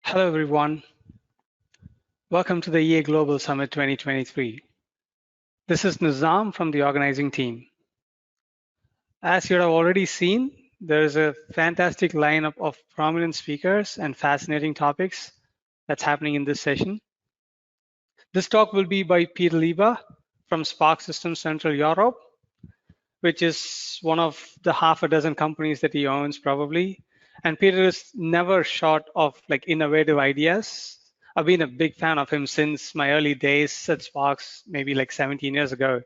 Hello, everyone. Welcome to the EA Global Summit 2023. This is Nizam from the organizing team. As you have already seen, there is a fantastic lineup of prominent speakers and fascinating topics that's happening in this session. This talk will be by Peter Liba from Sparx Systems Central Europe, which is one of the half a dozen companies that he owns probably. And Peter is never short of innovative ideas. I've been a big fan of him since my early days at Sparx, maybe like 17 years ago.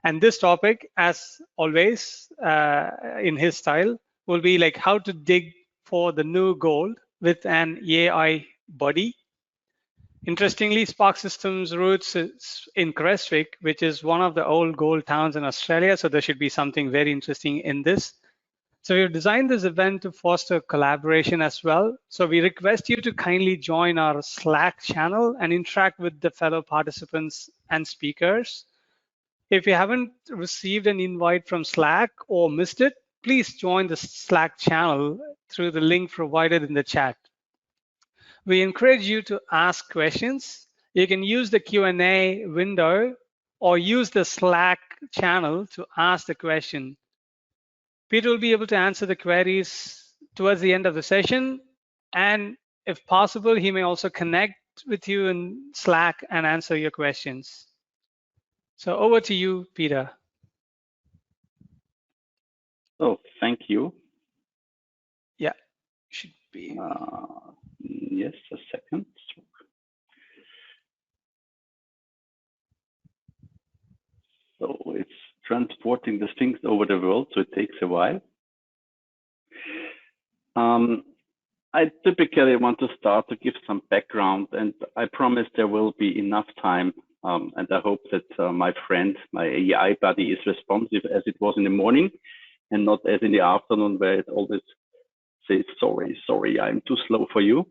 And this topic, as always, in his style, will be like how to dig for the new gold with an AI buddy. Interestingly, Sparx Systems roots is in Creswick, which is one of the old gold towns in Australia. So there should be something very interesting in this. So we've designed this event to foster collaboration as well. So we request you to kindly join our Slack channel and interact with the fellow participants and speakers. If you haven't received an invite from Slack or missed it, please join the Slack channel through the link provided in the chat. We encourage you to ask questions. You can use the Q&A window or use the Slack channel to ask the question. Peter will be able to answer the queries towards the end of the session. And if possible, he may also connect with you in Slack and answer your questions. So over to you, Peter. Oh, thank you. Yeah, should be. Yes, a second. So it's transporting the things over the world, so it takes a while. I typically want to start to give some background, and I promise there will be enough time. And I hope that my friend, my AI buddy, is responsive as it was in the morning and not as in the afternoon where it always says, sorry, I'm too slow for you.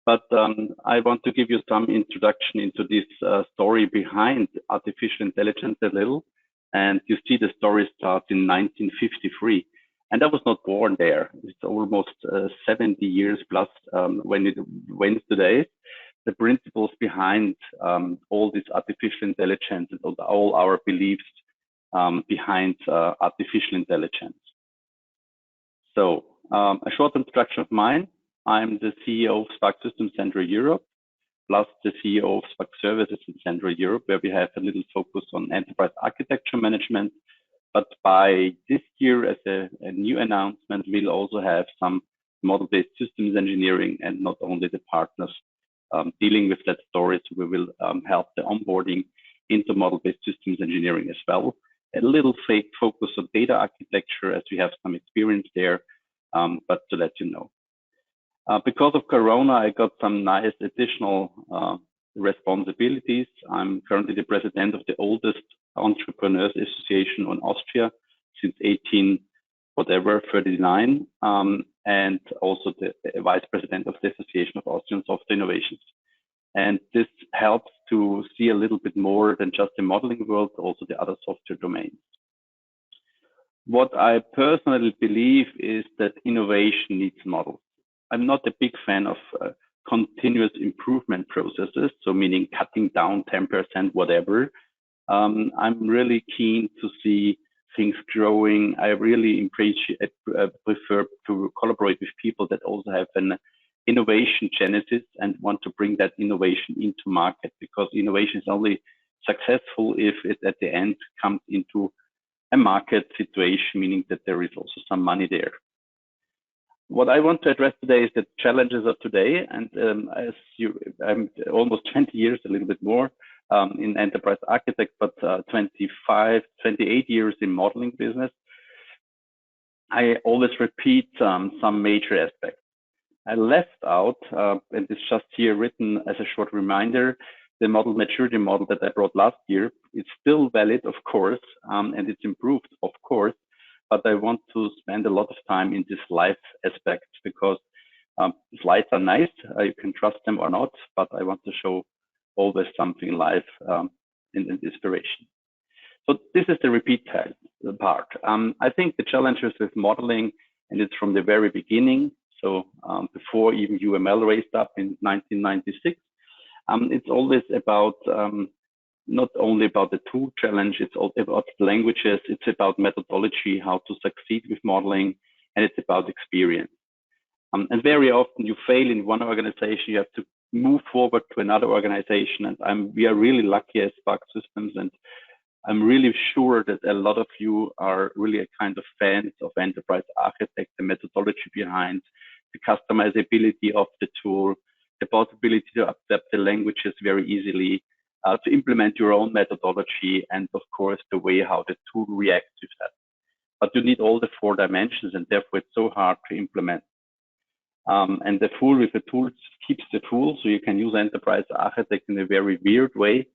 But I want to give you some introduction into this story behind artificial intelligence a little. And you see the story starts in 1953. And I was not born there. It's almost 70 years plus when it went today. The principles behind all this artificial intelligence and all our beliefs behind artificial intelligence. So a short introduction of mine. I'm the CEO of Sparx Systems Central Europe, plus the CEO of Sparx Services in Central Europe, where we have a little focus on enterprise architecture management. But by this year, as a new announcement, we'll also have some model-based systems engineering and not only the partners dealing with that story. So we will help the onboarding into model-based systems engineering as well. A little fake focus on data architecture as we have some experience there, but to let you know. Because of Corona, I got some nice additional responsibilities. I'm currently the president of the oldest entrepreneurs association in Austria since 1839, and also the vice president of the Association of Austrian Software Innovations. And this helps to see a little bit more than just the modeling world, also the other software domains. What I personally believe is that innovation needs models. I'm not a big fan of continuous improvement processes, so meaning cutting down 10%, whatever. I'm really keen to see things growing. I really prefer to collaborate with people that also have an innovation genesis and want to bring that innovation into market, because innovation is only successful if it at the end comes into a market situation, meaning that there is also some money there. What I want to address today is the challenges of today. And I'm almost 20 years, a little bit more, in enterprise architect, but 28 years in modeling business. I always repeat some major aspects. I left out, and it's just here written as a short reminder, the model maturity model that I brought last year. It's still valid, of course, and it's improved, of course. But I want to spend a lot of time in this live aspect because slides are nice. You can trust them or not, but I want to show always something live in inspiration. So this is the repeat part. I think the challenges with modeling, and it's from the very beginning, So before even UML raised up in 1996, it's always about not only about the tool challenge, it's all about languages, it's about methodology, how to succeed with modeling, and it's about experience. And very often you fail in one organization, you have to move forward to another organization. And we are really lucky as Sparx Systems, and I'm really sure that a lot of you are really a kind of fans of Enterprise Architect, the methodology behind, the customizability of the tool, the possibility to adapt the languages very easily, to implement your own methodology, and of course, the way how the tool reacts with that. But you need all the 4 dimensions, and therefore it's so hard to implement. And the fool with the tool keeps the fool, so you can use Enterprise Architect in a very weird way.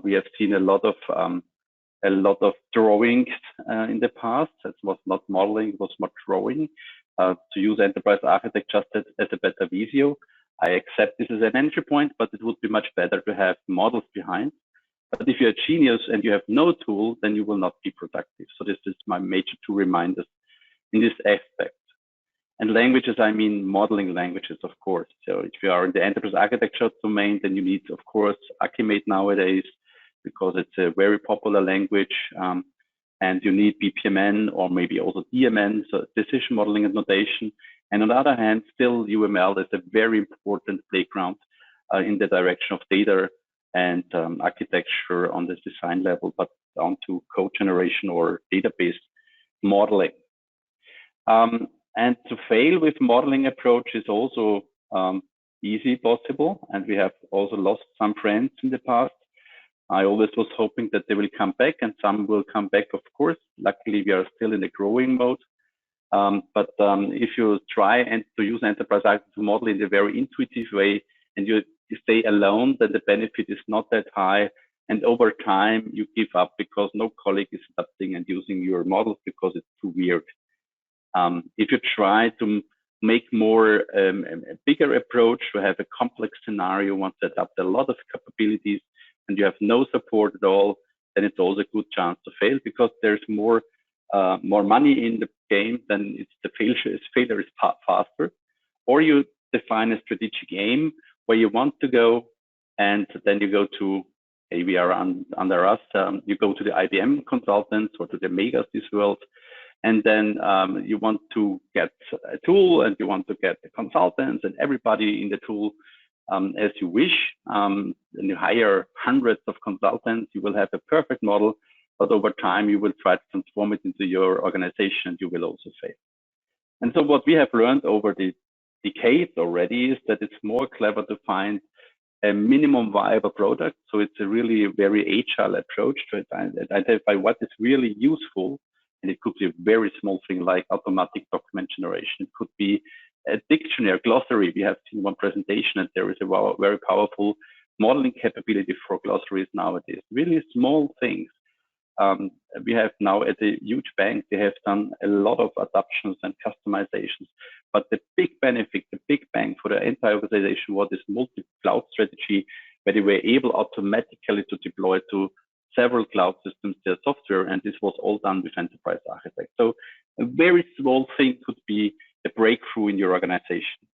We have seen a lot of drawings in the past. That was not modeling, it was more drawing. To use Enterprise Architect just as a better visio. I accept this as an entry point, but it would be much better to have models behind. But if you're a genius and you have no tool, then you will not be productive. So this is my major 2 reminders in this aspect. And languages, I mean modeling languages, of course. So if you are in the enterprise architecture domain, then you need, of course, Archimate nowadays, because it's a very popular language. And you need BPMN or maybe also DMN, so decision modeling and notation. And on the other hand, still UML is a very important playground in the direction of data and architecture on this design level, but down to code generation or database modeling. And to fail with modeling approach is also easy possible. And we have also lost some friends in the past. I always was hoping that they will come back, and some will come back, of course. Luckily, we are still in the growing mode. But if you try and to use Enterprise Architect to model in a very intuitive way, and you stay alone, then the benefit is not that high. And over time, you give up because no colleague is adapting and using your models because it's too weird. If you try to make more a bigger approach, to have a complex scenario, want to adapt a lot of capabilities, and you have no support at all, then it's also a good chance to fail, because there's more money in the game than it's the failure is faster. Or you define a strategic aim where you want to go, and then you go to AVR under us. You go to the IBM consultants or to the megas this world, and then you want to get a tool, and you want to get the consultants and everybody in the tool as you wish. And you hire hundreds of consultants, you will have a perfect model, but over time you will try to transform it into your organization, you will also fail. And so what we have learned over the decades already is that it's more clever to find a minimum viable product. So it's a really very agile approach to identify what is really useful. And it could be a very small thing like automatic document generation. It could be a dictionary, glossary. We have seen one presentation, and there is a very powerful modeling capability for glossaries nowadays. Really small things. We have now at a huge bank, they have done a lot of adaptations and customizations. But the big benefit, the big bang for the entire organization was this multi-cloud strategy, where they were able automatically to deploy to several cloud systems their software, and this was all done with Enterprise Architect. So a very small thing could be a breakthrough in your organization.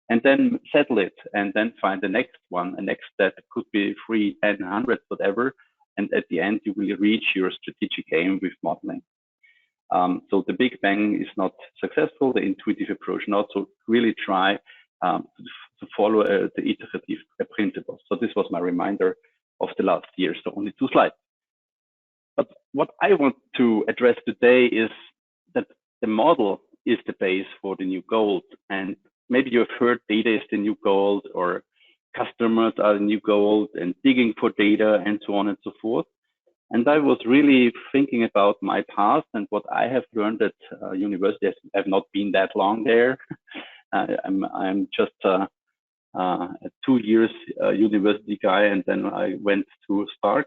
And then settle it, and then find the next one, a next step. It could be 3, 10, 100, whatever. And at the end, you will reach your strategic aim with modeling. So the big bang is not successful, the intuitive approach not. So really try to follow the iterative principle. So this was my reminder of the last year. So only 2 slides. But what I want to address today is that the model is the base for the new gold. And maybe you've heard data is the new gold, or customers are the new gold, and digging for data, and so on and so forth. And I was really thinking about my past and what I have learned at university. I have not been that long there. I'm just a 2 years university guy, and then I went to Sparx.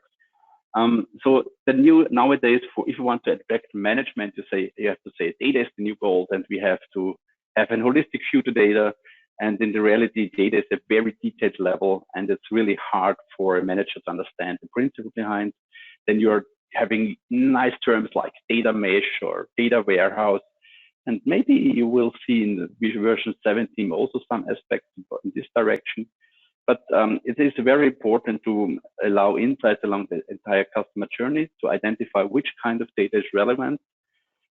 So the new nowadays, if you want to attract management, you have to say data is the new gold, and we have to have a holistic view to data. And in the reality, data is a very detailed level, and it's really hard for a manager to understand the principle behind. Then you're having nice terms like data mesh or data warehouse. And maybe you will see in the version 17 also some aspects in this direction. But it is very important to allow insights along the entire customer journey to identify which kind of data is relevant.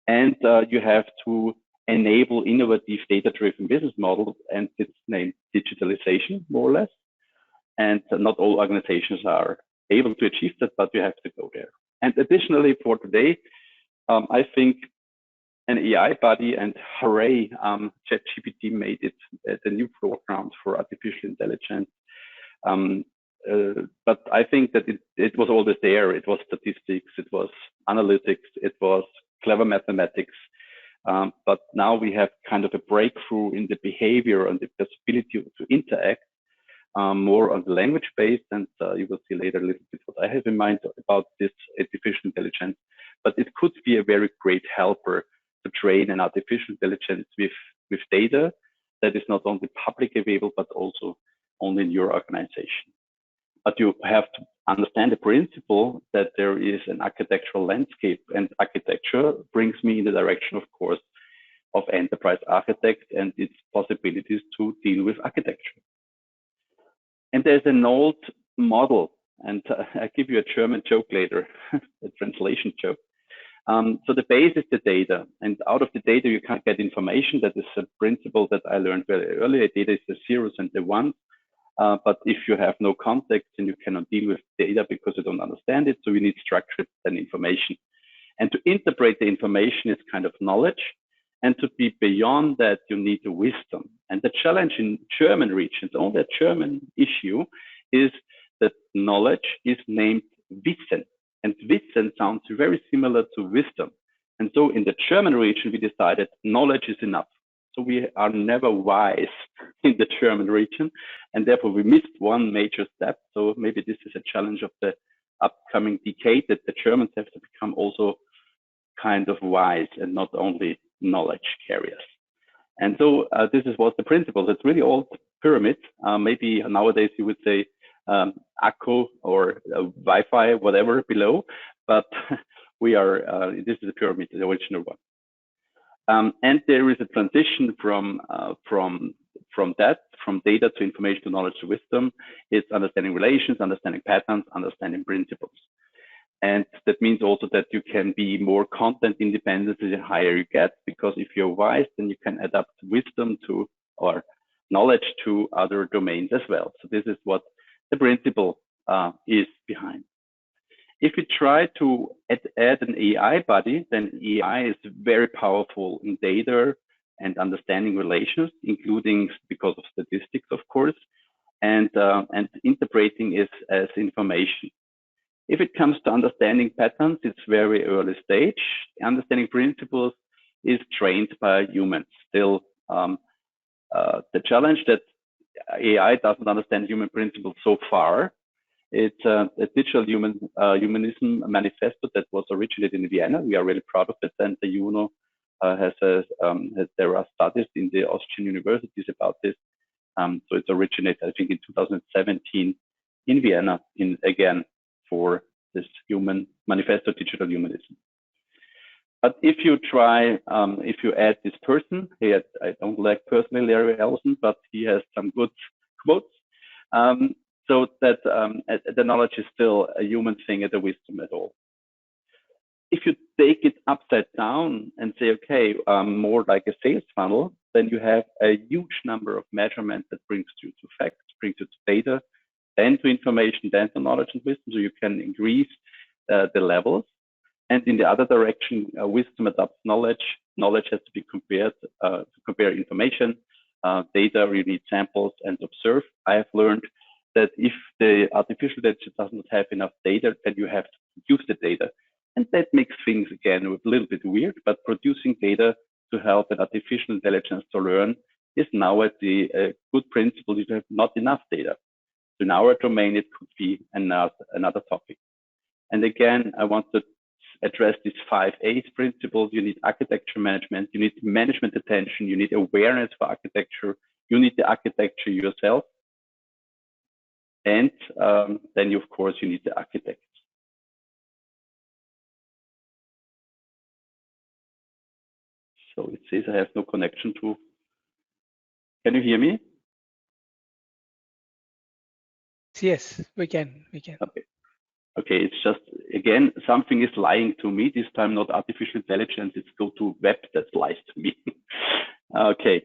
And you have to enable innovative data-driven business models, and it's named digitalization, more or less. And not all organizations are able to achieve that, but you have to go there. And additionally, for today, I think an AI buddy, and hooray, ChatGPT made it the new program for artificial intelligence. But I think that it was always there. It was statistics, it was analytics, it was clever mathematics. But now we have kind of a breakthrough in the behavior and the possibility to interact more on the language based. And you will see later a little bit what I have in mind about this artificial intelligence. But it could be a very great helper to train an artificial intelligence with data that is not only publicly available, but also only in your organization. But you have to understand the principle that there is an architectural landscape, and architecture brings me in the direction, of course, of enterprise architect and its possibilities to deal with architecture. And there's an old model, and I give you a German joke later, a translation joke. So the base is the data, and out of the data you can't get information. That is a principle that I learned very early. Data is the zeros and the ones. But if you have no context, then you cannot deal with data because you don't understand it. So you need structure and information. And to interpret the information is kind of knowledge. And to be beyond that, you need a wisdom. And the challenge in German regions, only a German issue, is that knowledge is named Wissen. And Wissen sounds very similar to wisdom. And so in the German region, we decided knowledge is enough. So we are never wise in the German region, and therefore we missed one major step. So maybe this is a challenge of the upcoming decade, that the Germans have to become also kind of wise and not only knowledge carriers. And so this was the principle. It's really old pyramid. Maybe nowadays you would say Akku or Wi-Fi, whatever below, but we are, this is the pyramid, the original one. And there is a transition from data to information to knowledge to wisdom. It's understanding relations, understanding patterns, understanding principles. And that means also that you can be more content independent the higher you get, because if you're wise, then you can adapt wisdom to, or knowledge to, other domains as well. So this is what the principle is behind. If you try to add an AI buddy, then AI is very powerful in data and understanding relations, including because of statistics, of course, and interpreting is as information. If it comes to understanding patterns, it's very early stage. Understanding principles is trained by humans. Still, the challenge that AI doesn't understand human principles so far. It's a digital humanism manifesto that was originated in Vienna. We are really proud of it, and the UNO there are studies in the Austrian universities about this. So it's originated, I think, in 2017 in Vienna, again for this human manifesto, digital humanism. But if you try, if you add this person, I don't like personally Larry Ellison, but he has some good quotes. So that the knowledge is still a human thing and a wisdom at all. If you take it upside down and say, okay, more like a sales funnel, then you have a huge number of measurements that brings you to facts, brings you to data, then to information, then to knowledge and wisdom. So you can increase the levels. And in the other direction, wisdom adopts knowledge. Knowledge has to be compared to compare information, data. You need samples and observe. I have learned that if the artificial intelligence does not have enough data, then you have to use the data. And that makes things, again, a little bit weird, but producing data to help an artificial intelligence to learn is now at the good principle. You have not enough data. So in our domain, it could be another topic. And again, I want to address these 5 A's principles. You need architecture management, you need management attention, you need awareness for architecture, you need the architecture yourself. And then, of course, you need the architect. So it says I have no connection to. Can you hear me? Yes, we can. Okay. Okay, it's just, again, something is lying to me. This time not artificial intelligence, it's go to web that lies to me. Okay.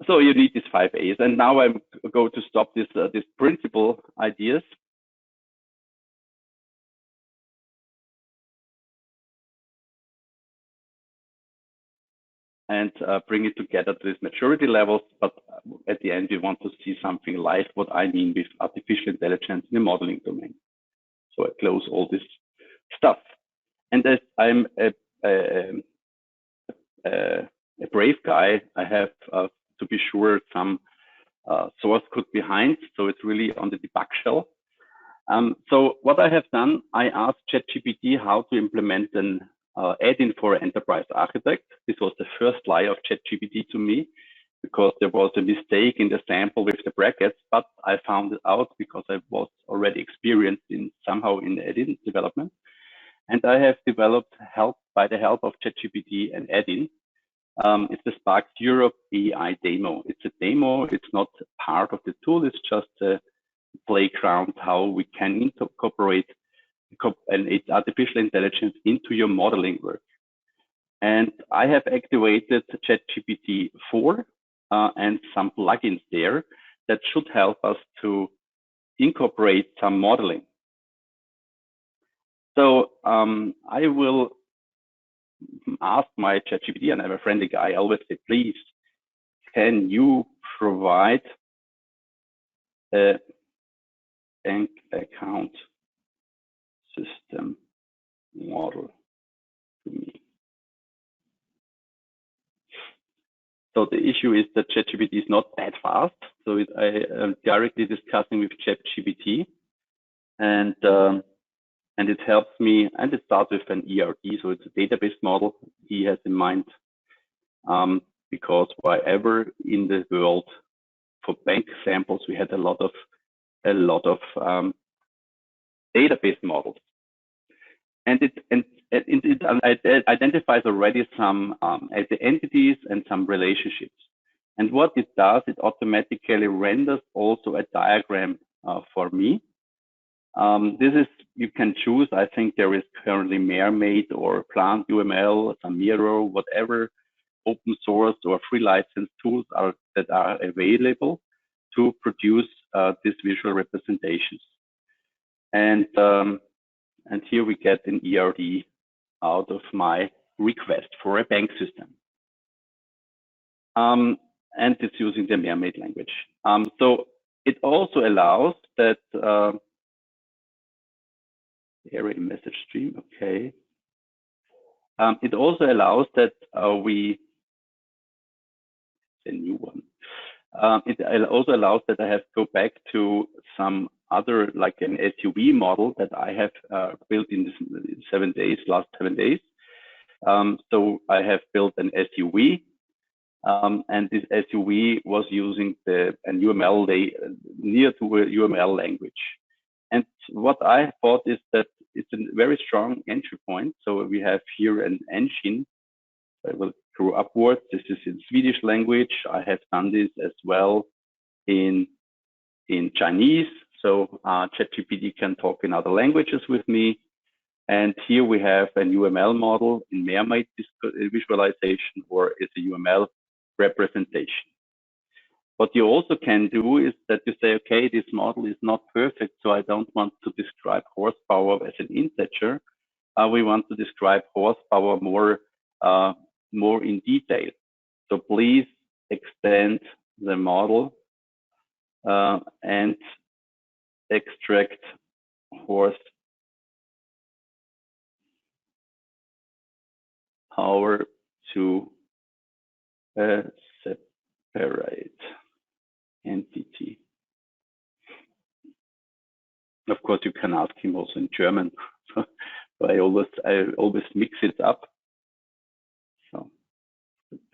So you need these 5 A's. And now I'm going to stop this principal ideas. And bring it together to these maturity levels. But at the end, we want to see something live, what I mean with artificial intelligence in the modeling domain. So I close all this stuff. And as I'm a brave guy, I have to be sure some source code behind. So it's really on the debug shell. So what I have done, I asked ChatGPT how to implement an add-in for Enterprise Architect. This was the first lie of ChatGPT to me, because there was a mistake in the sample with the brackets, but I found it out because I was already experienced in somehow in add-in development. And I have developed by the help of ChatGPT an add-in. It's the Sparx Europe AI demo. It's a demo. It's not part of the tool. It's just a playground how we can incorporate and it's artificial intelligence into your modeling work. And I have activated ChatGPT 4 and some plugins there that should help us to incorporate some modeling. So I will ask my ChatGPT, and I'm a friendly guy, I always say, please, can you provide a bank account system model to me? So the issue is that ChatGPT is not that fast. So I am directly discussing with ChatGPT, and it helps me. And it starts with an ERD, so it's a database model he has in mind, because wherever in the world for bank samples we had a lot of database models, and it identifies already some entities and some relationships. And what it does, it automatically renders also a diagram for me. This is, you can choose, I think there is currently Mermaid or Plant UML, some Miro, whatever open source or free license tools that are available to produce these visual representations. And here we get an ERD out of my request for a bank system. And it's using the Mermaid language. So it also allows that array message stream, okay. It also allows that a new one. It also allows that I have to go back to some other, like an SUV model that I have built in this last 7 days. So I have built an SUV, and this SUV was using an UML near to a UML language. And what I thought is that it's a very strong entry point. So we have here an engine. I will go upwards. This is in Swedish language. I have done this as well in Chinese. So ChatGPT can talk in other languages with me. And here we have an UML model in Mermaid visualization, or it's a UML representation. What you also can do is that you say, okay, this model is not perfect, so I don't want to describe horsepower as an integer. We want to describe horsepower more in detail. So please extend the model and extract horsepower to a separate entity. Of course, you can ask him also in German, but I always mix it up. So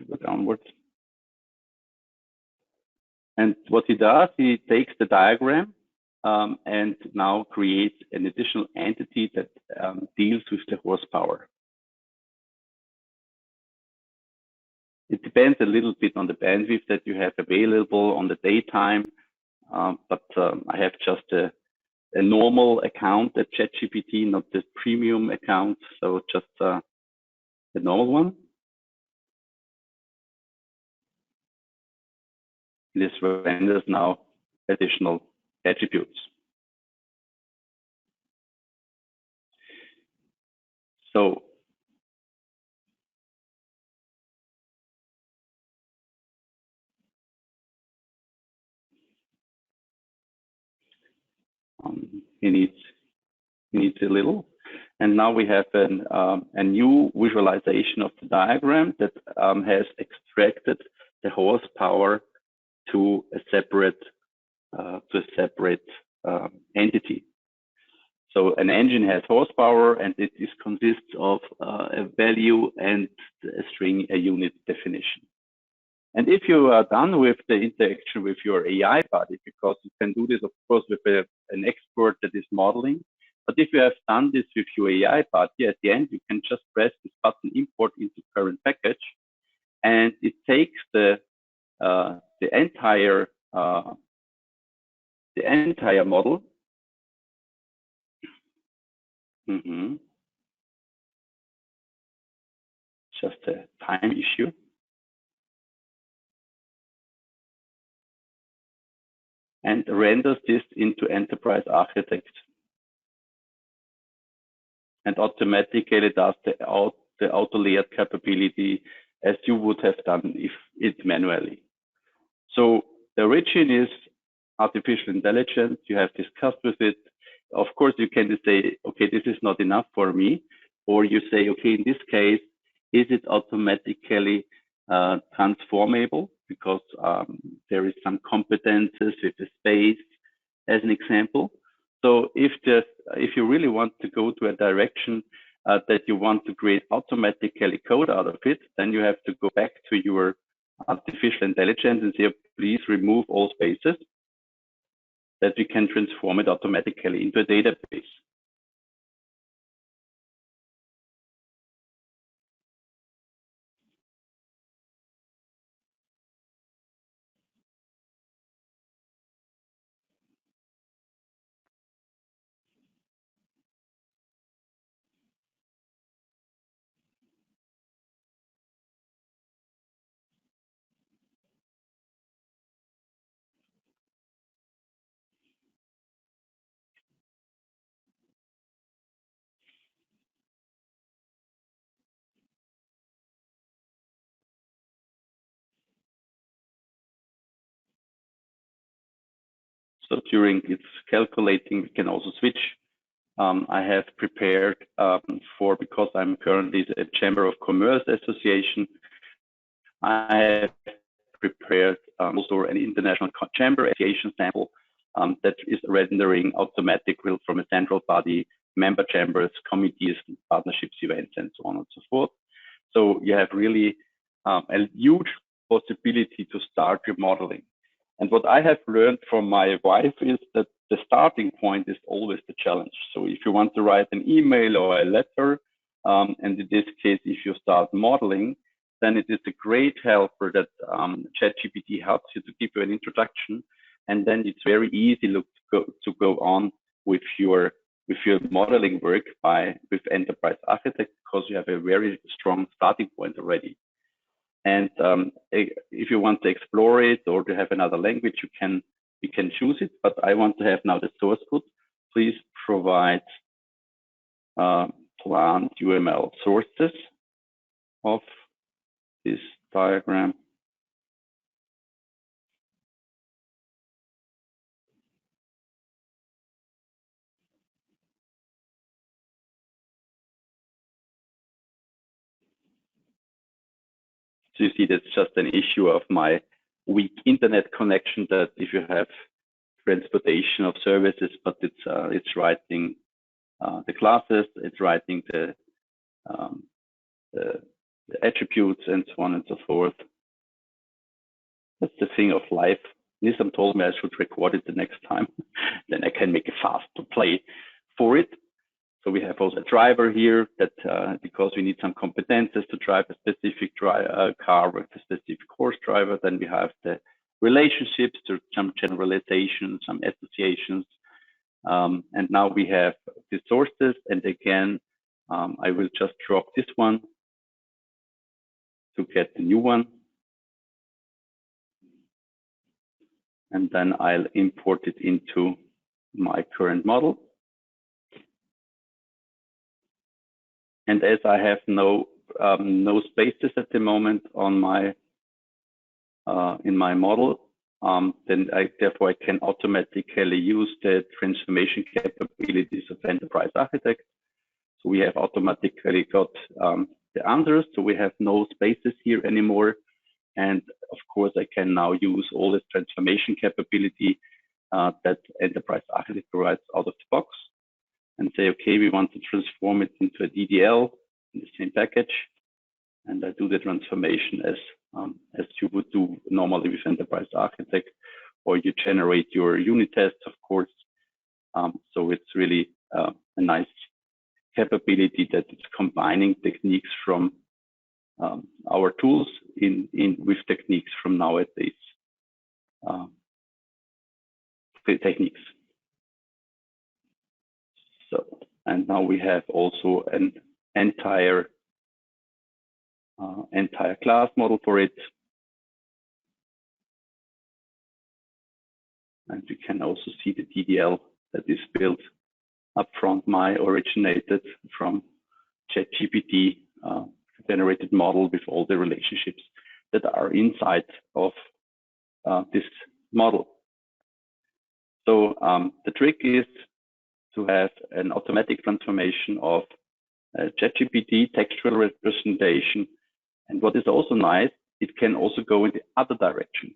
go downwards. And what he does, he takes the diagram and now creates an additional entity that deals with the horsepower. It depends a little bit on the bandwidth that you have available on the daytime, but I have just a normal account at ChatGPT, not the premium account, so just the normal one. This renders now additional attributes. So he needs a little. And now we have a new visualization of the diagram that has extracted the horsepower to a separate entity. So an engine has horsepower, and it consists of a value and a string, a unit definition. And if you are done with the interaction with your AI buddy, because you can do this, of course, with an expert that is modeling, but if you have done this with your AI buddy, at the end, you can just press this button, import into current package, and it takes the entire model. Just a time issue. And renders this into Enterprise Architect. And automatically does the auto layered capability as you would have done if it manually. So the origin is artificial intelligence. You have discussed with it. Of course, you can say, okay, this is not enough for me. Or you say, okay, in this case, is it automatically transformable? Because there is some competences with the space, as an example. So if you really want to go to a direction that you want to create automatically code out of it, then you have to go back to your artificial intelligence and say, please remove all spaces, that we can transform it automatically into a database. So during its calculating, we can also switch. I have prepared because I'm currently a Chamber of Commerce Association, I have prepared also an international chamber association sample that is rendering automatic from a central body, member chambers, committees, partnerships, events, and so on and so forth. So you have really a huge possibility to start your modeling. And what I have learned from my wife is that the starting point is always the challenge. So if you want to write an email or a letter, and in this case, if you start modeling, then it is a great helper that ChatGPT helps you to give you an introduction, and then it's very easy to go on with your modeling work with Enterprise Architect, because you have a very strong starting point already. And if you want to explore it or to have another language, you can choose it. But I want to have now the source code. Please provide plant UML sources of this diagram. So you see, that's just an issue of my weak internet connection, that if you have transportation of services, but it's writing the classes, it's writing the attributes, and so on and so forth. That's the thing of life. Nisam told me I should record it the next time. Then I can make a fast to play for it. So we have also a driver here that because we need some competences to drive a specific car with a specific horse driver, then we have the relationships to some generalizations, some associations. And now we have the sources. And again, I will just drop this one to get the new one. And then I'll import it into my current model. And as I have no spaces at the moment on my in my model, then therefore I can automatically use the transformation capabilities of Enterprise Architect. So we have automatically got the answers. So we have no spaces here anymore. And of course, I can now use all this transformation capability that Enterprise Architect provides out of the box, and say, okay, we want to transform it into a DDL in the same package. And I do the transformation as you would do normally with Enterprise Architect, or you generate your unit tests, of course. So it's really a nice capability that it's combining techniques from our tools with techniques from nowadays techniques. So, and now we have also an entire class model for it. And you can also see the DDL that is built upfront, originated from ChatGPT generated model with all the relationships that are inside of this model. So the trick is to have an automatic transformation of ChatGPT textual representation. And what is also nice, it can also go in the other direction.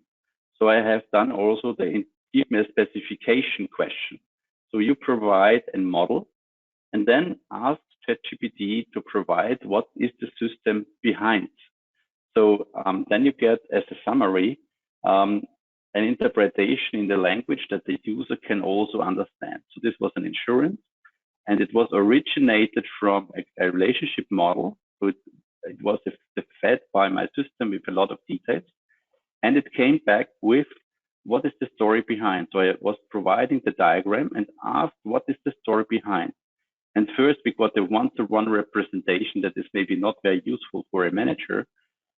So I have done also the give me a specification question. So you provide a model and then ask ChatGPT to provide what is the system behind. So then you get as a summary an interpretation in the language that the user can also understand. So this was an insurance, and it was originated from a relationship model. So it was fed by my system with a lot of details, and it came back with what is the story behind. So I was providing the diagram and asked what is the story behind. And first we got a one-to-one representation that is maybe not very useful for a manager,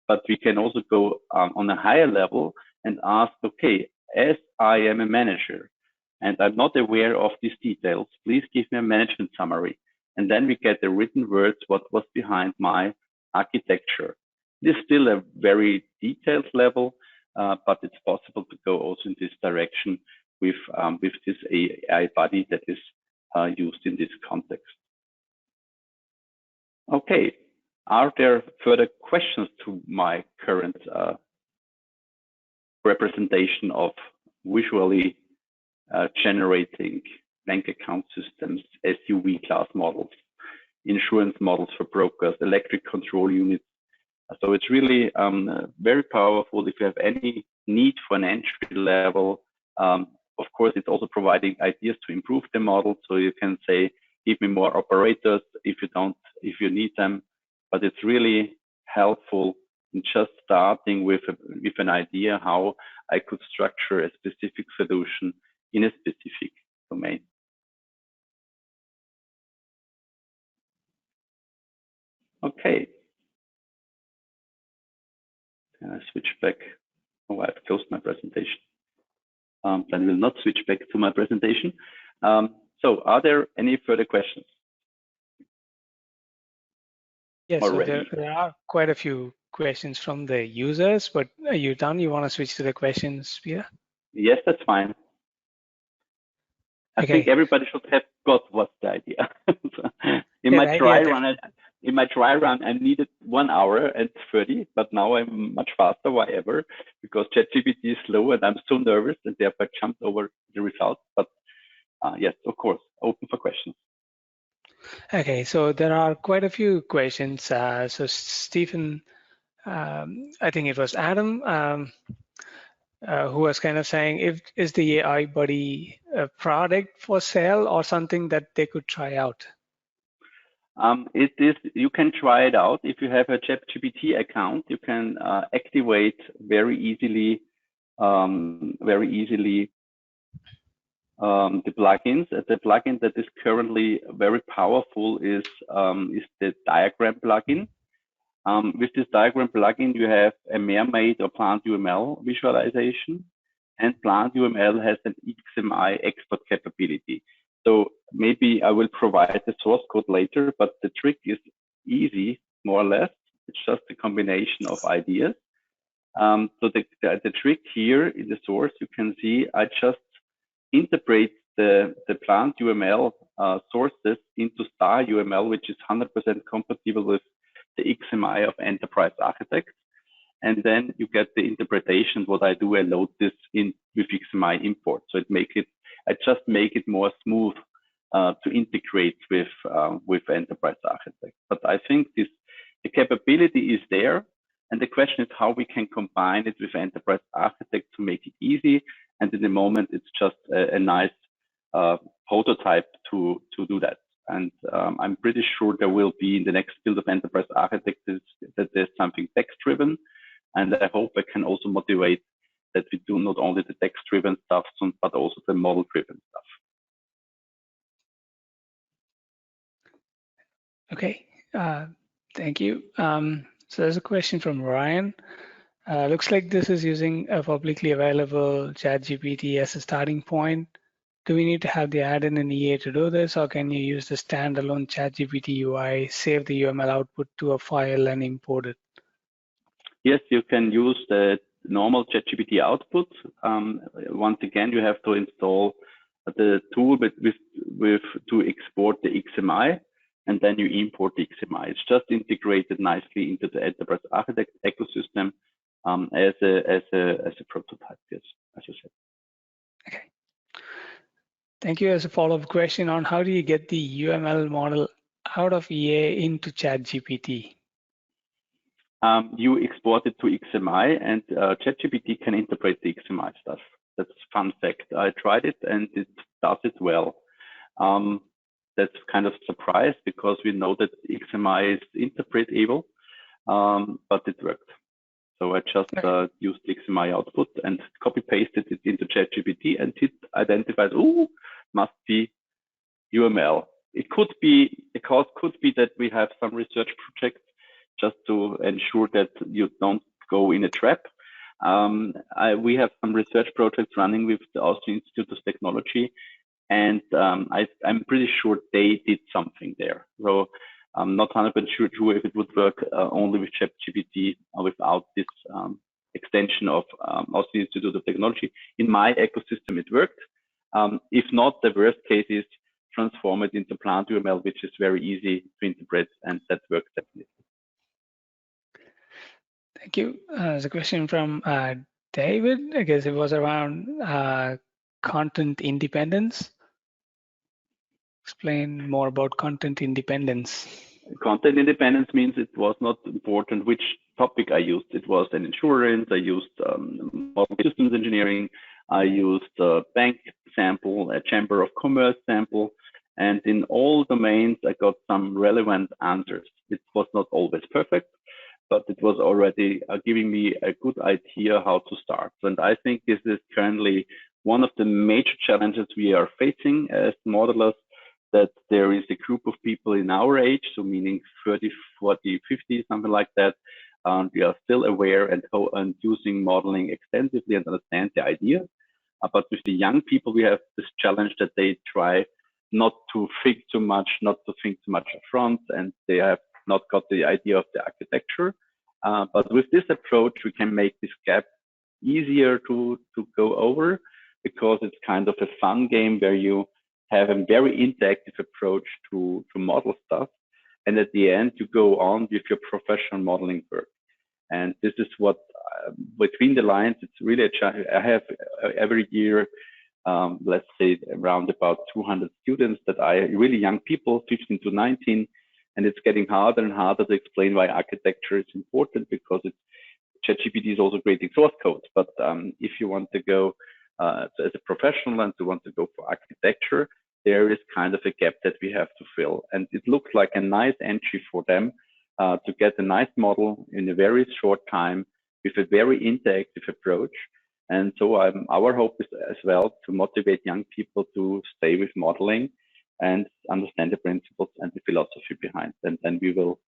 but we can also go on a higher level and ask, okay, as I am a manager and I'm not aware of these details, please give me a management summary. And then we get the written words, what was behind my architecture. This is still a very detailed level, but it's possible to go also in this direction with this AI body that is used in this context. Okay, are there further questions to my current representation of visually generating bank account systems, SUV class models, insurance models for brokers, electric control units? So it's really very powerful. If you have any need for an entry level, of course, it's also providing ideas to improve the model. So you can say, give me more operators if you need them. But it's really helpful in just starting with an idea how I could structure a specific solution in a specific domain. Okay. Can I switch back? Oh, I've closed my presentation. Then we'll not switch back to my presentation. So are there any further questions? Yes, so there are quite a few questions from the users, but are you done? You want to switch to the questions, Peter? Yes, that's fine. I think everybody should have got what's the idea. In my dry run, I needed 1 hour and 30, but now I'm much faster, why ever, because ChatGPT is slow and I'm so nervous and therefore I jumped over the results. But yes, of course, open for questions. Okay, so there are quite a few questions. So Stephen, I think it was Adam, who was kind of saying, is the AI buddy a product for sale or something that they could try out? It is. You can try it out. If you have a ChatGPT account, you can activate very easily, the plugins. The plugin that is currently very powerful is the diagram plugin. With this diagram plugin, you have a mermaid or plant UML visualization, and plant UML has an XMI export capability. So maybe I will provide the source code later, but the trick is easy, more or less. It's just a combination of ideas. So the trick here in the source, you can see I just integrate the plant UML sources into star UML, which is 100% compatible with the XMI of Enterprise Architect. And then you get the interpretation. What I do, I load this in with XMI import. So I just make it more smooth to integrate with Enterprise Architect. But I think the capability is there. And the question is how we can combine it with Enterprise Architect to make it easy. And in the moment, it's just a nice prototype to do that. And I'm pretty sure there will be in the next build of Enterprise Architect that there's something text-driven. And I hope I can also motivate that we do not only the text-driven stuff, but also the model-driven stuff. Okay, thank you. So there's a question from Ryan. Looks like this is using a publicly available ChatGPT as a starting point. Do we need to have the add-in in EA to do this, or can you use the standalone ChatGPT UI, save the UML output to a file and import it? Yes, you can use the normal ChatGPT output. Once again, you have to install the tool to export the XMI, and then you import the XMI. It's just integrated nicely into the Enterprise Architect ecosystem as a prototype. Yes, as you said. Okay. Thank you. As a follow-up question on how do you get the UML model out of EA into ChatGPT? You export it to XMI, and ChatGPT can interpret the XMI stuff. That's a fun fact. I tried it, and it does it well. That's kind of surprised because we know that XMI is interpretable, but it worked. So I just used the XMI output and copy-pasted it into ChatGPT, and it identified, oh, must be UML. It could be, because could be that we have some research projects just to ensure that you don't go in a trap. We have some research projects running with the Austrian Institute of Technology, and I'm pretty sure they did something there. So I'm not 100% sure if it would work only with ChatGPT or without this extension of Austrian Institute of Technology. In my ecosystem, it worked. If not, the worst case is transform it into plant UML, which is very easy to interpret, and that works definitely. Thank you. There's a question from David. I guess it was around content independence. Explain more about content independence. Content independence means it was not important which topic I used. It was an insurance, I used model systems engineering, I used a bank sample, a chamber of commerce sample, and in all domains, I got some relevant answers. It was not always perfect, but it was already giving me a good idea how to start. And I think this is currently one of the major challenges we are facing as modelers, that there is a group of people in our age, so meaning 30, 40, 50, something like that. We are still aware and using modeling extensively and understand the idea. But with the young people, we have this challenge that they try not to think too much, not to think too much up front, and they have not got the idea of the architecture. But with this approach, we can make this gap easier to go over, because it's kind of a fun game where you have a very interactive approach to model stuff. And at the end, you go on with your professional modeling work. And this is what, between the lines, it's really a challenge. I have every year, let's say around about 200 students that really young people, 15 to 19. And it's getting harder and harder to explain why architecture is important, because ChatGPT is also creating source code. But if you want to go as a professional and to want to go for architecture, there is kind of a gap that we have to fill. And it looks like a nice entry for them to get a nice model in a very short time with a very interactive approach. And so our hope is as well to motivate young people to stay with modeling and understand the principles and the philosophy behind. And then we will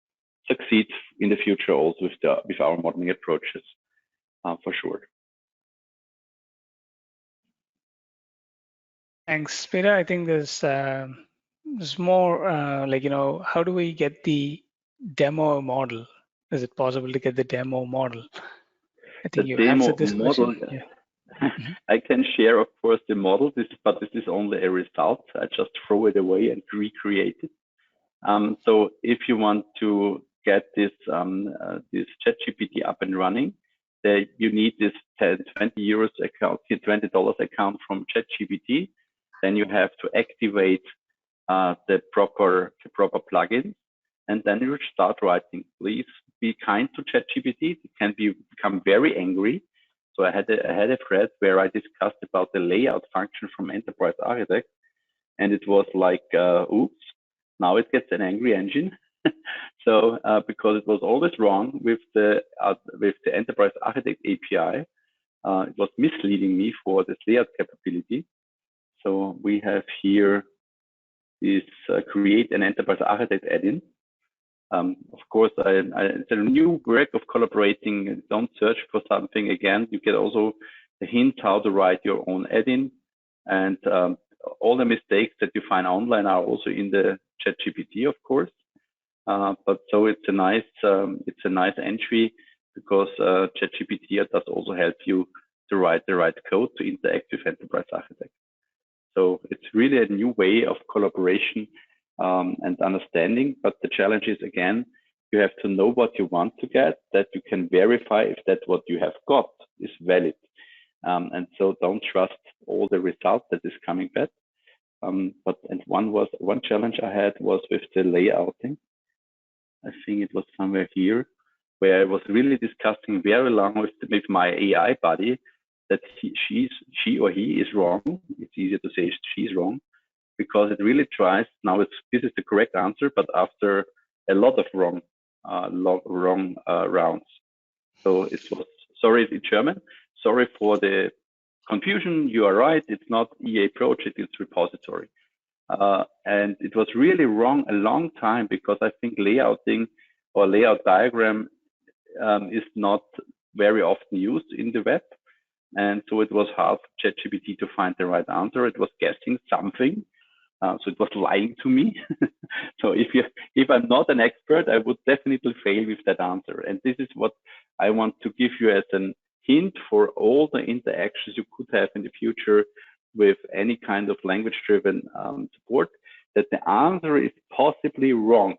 succeed in the future also with our modeling approaches for sure. Thanks, Peter. I think there's more like, how do we get the demo model? Is it possible to get the demo model? I think you answered this question. Yeah. I can share, of course, the model, but this is only a result. I just throw it away and recreate it. So if you want to get this ChatGPT up and running, you need this 20 euros account, $20 account from ChatGPT. Then you have to activate the proper plugin, and then you start writing. Please be kind to ChatGPT. It can become very angry. So I had a thread where I discussed about the layout function from Enterprise Architect, and it was like, oops, now it gets an angry engine. So because it was always wrong with the Enterprise Architect API, it was misleading me for this layout capability. So we have here this create an Enterprise Architect add-in. Of course, it's a new work of collaborating. Don't search for something again. You get also the hint how to write your own add-in, and all the mistakes that you find online are also in the ChatGPT, of course. But so it's a nice entry because ChatGPT does also help you to write the right code to interact with Enterprise Architect. So it's really a new way of collaboration and understanding. But the challenge is, again, you have to know what you want to get, that you can verify if that what you have got is valid. And so don't trust all the results that is coming back. But one challenge I had was with the layouting. I think it was somewhere here where I was really discussing very long with my AI buddy that she or he is wrong. It's easier to say she's wrong because it really tries. Now this is the correct answer, but after a lot of wrong rounds. So it was, sorry in German, sorry for the confusion. You are right. It's not EA project, it's repository. And it was really wrong a long time because I think layouting or layout diagram is not very often used in the web. And so it was hard for ChatGPT to find the right answer. It was guessing something. So it was lying to me. So if I'm not an expert, I would definitely fail with that answer. And this is what I want to give you as a hint for all the interactions you could have in the future with any kind of language-driven support, that the answer is possibly wrong.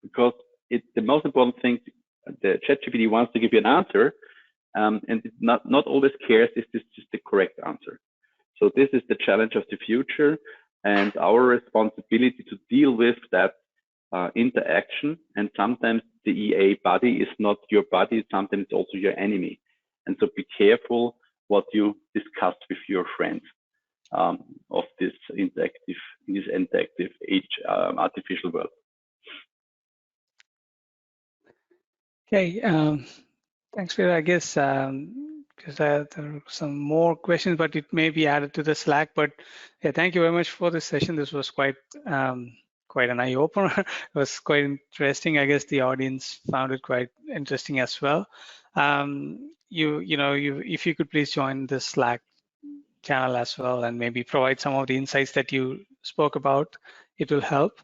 Because the most important thing, the ChatGPT wants to give you an answer, and it not always cares if this is the correct answer. So this is the challenge of the future and our responsibility to deal with that interaction. And sometimes the EA buddy is not your buddy, sometimes it's also your enemy. And so be careful what you discuss with your friends of this interactive age artificial world. Okay, thanks, Peter. I guess because there are some more questions, but it may be added to the Slack. But yeah, thank you very much for this session. This was quite an eye opener. It was quite interesting. I guess the audience found it quite interesting as well. If you could please join the Slack channel as well and maybe provide some of the insights that you spoke about, it will help.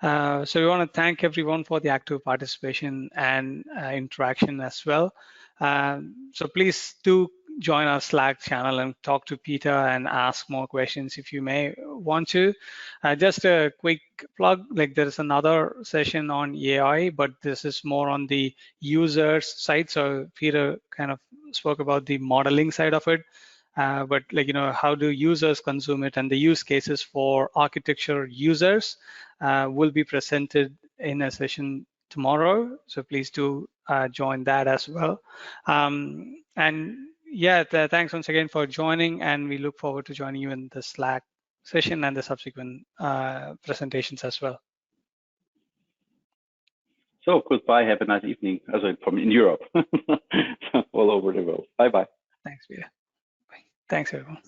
So we want to thank everyone for the active participation and interaction as well. So please do join our Slack channel and talk to Peter and ask more questions if you may want to. Just a quick plug, like there's another session on AI, but this is more on the users side. So Peter kind of spoke about the modeling side of it. But how do users consume it, and the use cases for architecture users will be presented in a session tomorrow. So please do join that as well. And yeah, thanks once again for joining, and we look forward to joining you in the Slack session and the subsequent presentations as well. So goodbye. Have a nice evening. Also from in Europe, all over the world. Bye bye. Thanks, Peter. Bye. Thanks, everyone.